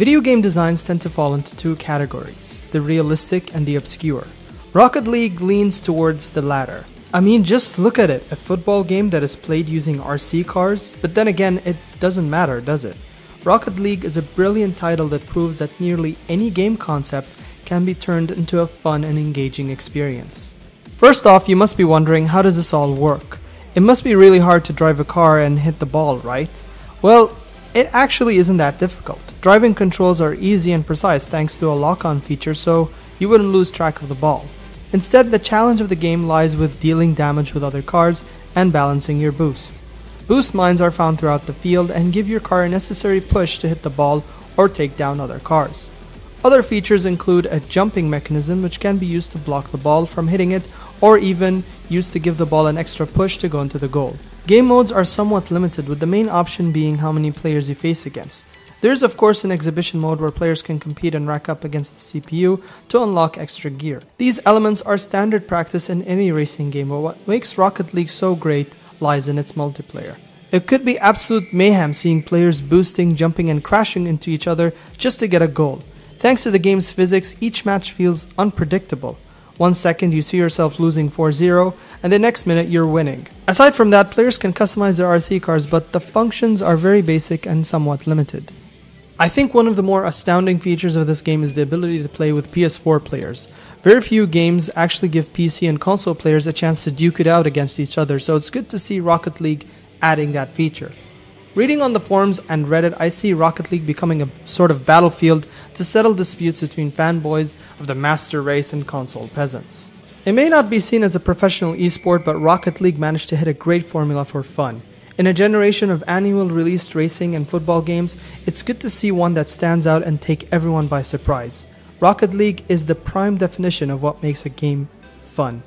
Video game designs tend to fall into two categories, the realistic and the obscure. Rocket League leans towards the latter. I mean, just look at it, a football game that is played using RC cars, but then again, it doesn't matter, does it? Rocket League is a brilliant title that proves that nearly any game concept can be turned into a fun and engaging experience. First off, you must be wondering, how does this all work? It must be really hard to drive a car and hit the ball, right? Well, it actually isn't that difficult. Driving controls are easy and precise thanks to a lock-on feature, so you wouldn't lose track of the ball. Instead, the challenge of the game lies with dealing damage with other cars and balancing your boost. Boost mines are found throughout the field and give your car a necessary push to hit the ball or take down other cars. Other features include a jumping mechanism which can be used to block the ball from hitting it or even used to give the ball an extra push to go into the goal. Game modes are somewhat limited, with the main option being how many players you face against. There is of course an exhibition mode where players can compete and rack up against the CPU to unlock extra gear. These elements are standard practice in any racing game, but what makes Rocket League so great lies in its multiplayer. It could be absolute mayhem seeing players boosting, jumping and crashing into each other just to get a goal. Thanks to the game's physics, each match feels unpredictable. 1 second you see yourself losing 4-0, and the next minute you're winning. Aside from that, players can customize their RC cars, but the functions are very basic and somewhat limited. I think one of the more astounding features of this game is the ability to play with PS4 players. Very few games actually give PC and console players a chance to duke it out against each other, so it's good to see Rocket League adding that feature. Reading on the forums and Reddit, I see Rocket League becoming a sort of battlefield to settle disputes between fanboys of the master race and console peasants. It may not be seen as a professional esport, but Rocket League managed to hit a great formula for fun. In a generation of annual released racing and football games, it's good to see one that stands out and take everyone by surprise. Rocket League is the prime definition of what makes a game fun.